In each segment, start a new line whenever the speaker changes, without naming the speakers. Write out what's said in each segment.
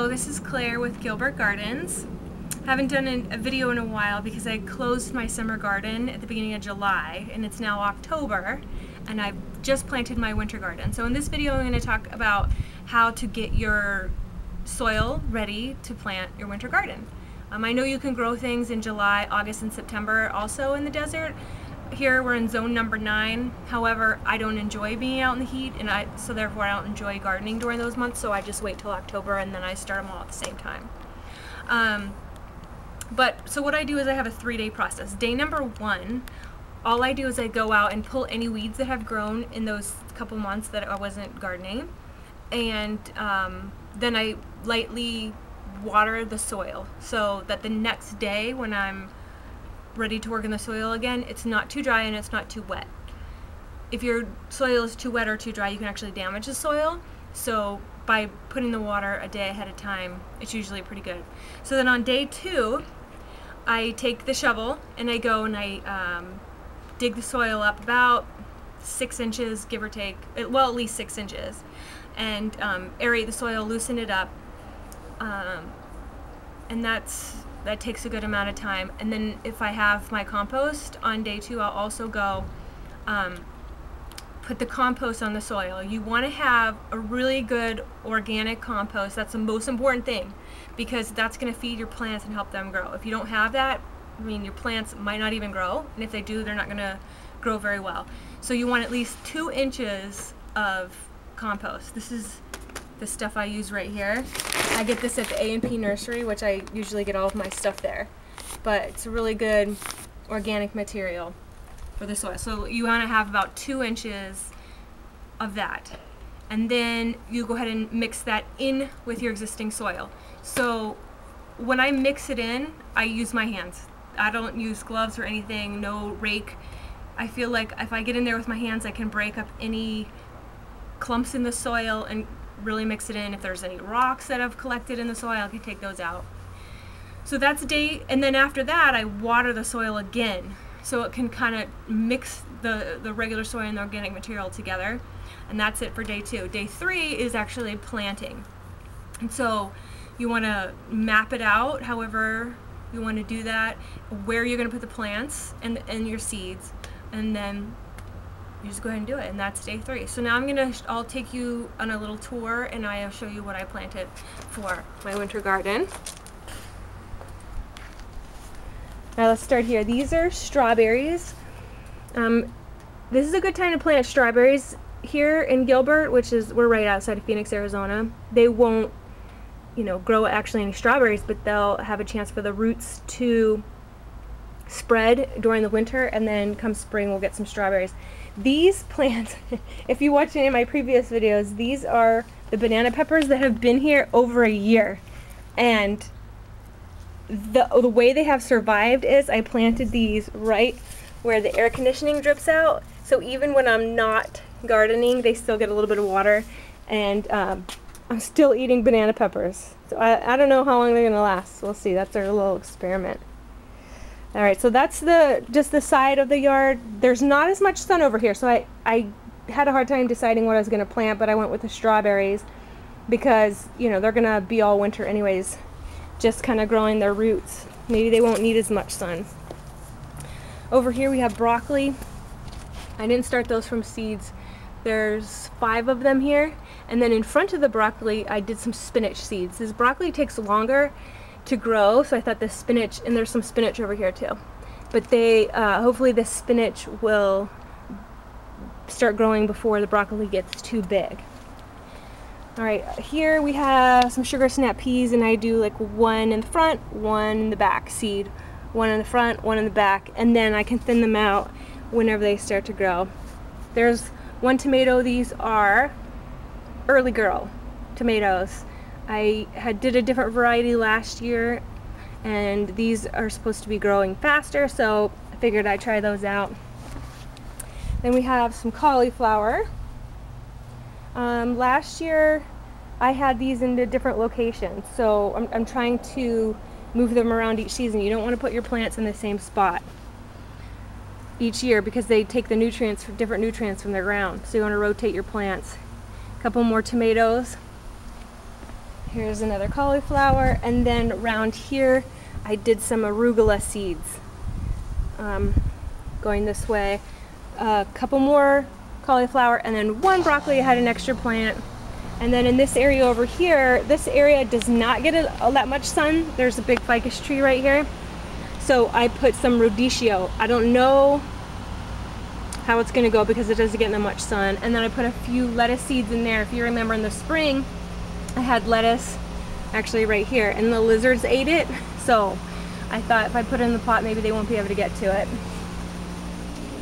Hello, this is Claire with Gilbert Gardens. I haven't done a video in a while because I closed my summer garden at the beginning of July and it's now October and I've just planted my winter garden. So in this video I'm going to talk about how to get your soil ready to plant your winter garden. I know you can grow things in July, August, and September also in the desert. Here we're in zone number 9. However, I don't enjoy being out in the heat, and so therefore I don't enjoy gardening during those months, so I just wait till October and then I start them all at the same time. So what I do is I have a 3-day process. Day number 1, all I do is I go out and pull any weeds that have grown in those couple months that I wasn't gardening, and then I lightly water the soil so that the next day when I'm ready to work in the soil again, it's not too dry and it's not too wet. If your soil is too wet or too dry, you can actually damage the soil. So by putting the water a day ahead of time, it's usually pretty good. So then on day 2, I take the shovel and I go and I dig the soil up about 6 inches, give or take, well, at least 6 inches, and aerate the soil, loosen it up, and that takes a good amount of time. And then if I have my compost on day 2, I'll also go put the compost on the soil. You want to have a really good organic compost. That's the most important thing, because that's going to feed your plants and help them grow. If you don't have that, I mean, your plants might not even grow, and if they do, they're not going to grow very well. So you want at least 2 inches of compost. This is the stuff I use right here. I get this at the A&P nursery, which I usually get all of my stuff there. But it's a really good organic material for the soil. So you want to have about 2 inches of that. And then you go ahead and mix that in with your existing soil. So when I mix it in, I use my hands. I don't use gloves or anything, no rake. I feel like if I get in there with my hands, I can break up any clumps in the soil and really mix it in. If there's any rocks that have collected in the soil, I can take those out. So that's day, and then after that I water the soil again so it can kind of mix the regular soil and the organic material together, and that's it for day 2. Day 3 is actually planting, and so you want to map it out however you want to do that, where you're going to put the plants and your seeds, and then you just go ahead and do it, and that's day 3. So now I'll take you on a little tour and I'll show you what I planted for my winter garden. Now let's start here. These are strawberries. This is a good time to plant strawberries here in Gilbert, we're right outside of Phoenix, Arizona. They won't, grow actually any strawberries, but they'll have a chance for the roots to spread during the winter, and then come spring we'll get some strawberries. These plants, if you watch any of my previous videos, these are the banana peppers that have been here over a year, and the way they have survived is I planted these right where the air conditioning drips out, so even when I'm not gardening they still get a little bit of water, and I'm still eating banana peppers. So I don't know how long they're gonna last. We'll see. That's our little experiment. Alright, so that's just the side of the yard. There's not as much sun over here, so I had a hard time deciding what I was going to plant, but I went with the strawberries because, they're going to be all winter anyways, just kind of growing their roots. Maybe they won't need as much sun. Over here we have broccoli. I didn't start those from seeds. There's 5 of them here, and then in front of the broccoli I did some spinach seeds. This broccoli takes longer to grow, so I thought the spinach, and there's some spinach over here too, but hopefully the spinach will start growing before the broccoli gets too big. Alright, here we have some sugar snap peas, and I do like 1 in the front, 1 in the back seed, 1 in the front, 1 in the back, and then I can thin them out whenever they start to grow. There's 1 tomato. These are early girl tomatoes. I did a different variety last year, and these are supposed to be growing faster, so I figured I'd try those out. Then we have some cauliflower. Last year I had these into different locations, so I'm trying to move them around each season. You don't want to put your plants in the same spot each year because they take the different nutrients from the ground, so you want to rotate your plants. A couple more tomatoes. Here's another cauliflower, and then around here I did some arugula seeds going this way. A couple more cauliflower, and then one broccoli. I had an extra plant. And then in this area over here, this area does not get that much sun. There's a big ficus tree right here. So I put some radicchio. I don't know how it's gonna go because it doesn't get that much sun. And then I put a few lettuce seeds in there. If you remember in the spring, I had lettuce actually right here, and the lizards ate it. So I thought if I put it in the pot, maybe they won't be able to get to it.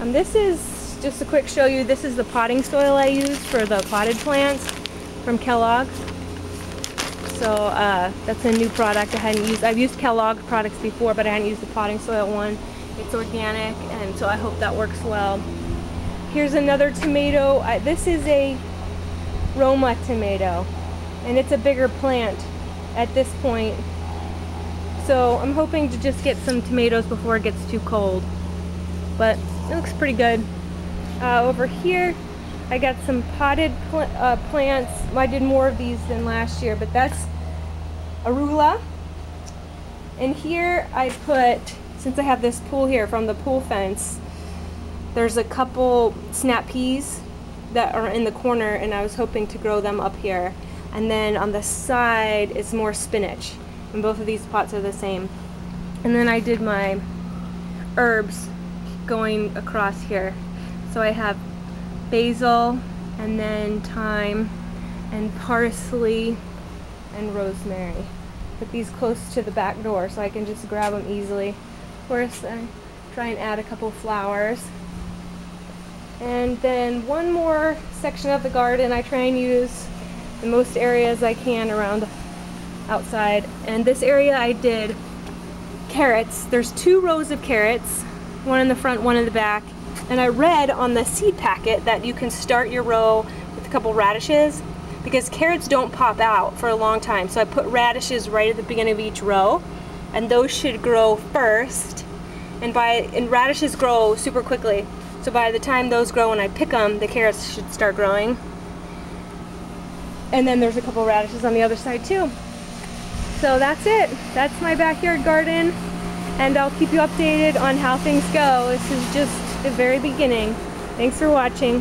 This is just a quick show you. This is the potting soil I use for the potted plants from Kellogg. So that's a new product I hadn't used. I've used Kellogg products before, but I hadn't used the potting soil one. It's organic, and so I hope that works well. Here's another tomato. This is a Roma tomato, and it's a bigger plant at this point. So I'm hoping to just get some tomatoes before it gets too cold. But it looks pretty good. Over here, I got some potted plants. I did more of these than last year, but that's arugula. And here I put, since I have this pool here from the pool fence, there's a couple snap peas that are in the corner, and I was hoping to grow them up here. And then on the side is more spinach, and both of these pots are the same. And then I did my herbs going across here. So I have basil, and then thyme, and parsley, and rosemary. Put these close to the back door so I can just grab them easily. Of course, I try and add a couple flowers. And then one more section of the garden I try and use in most areas I can around outside. And this area I did carrots. There's 2 rows of carrots, one in the front, one in the back. And I read on the seed packet that you can start your row with a couple radishes because carrots don't pop out for a long time. So I put radishes right at the beginning of each row, and those should grow first. And radishes grow super quickly. So by the time those grow, when I pick them, the carrots should start growing. And then there's a couple radishes on the other side too. So that's it. That's my backyard garden, and I'll keep you updated on how things go. This is just the very beginning. Thanks for watching.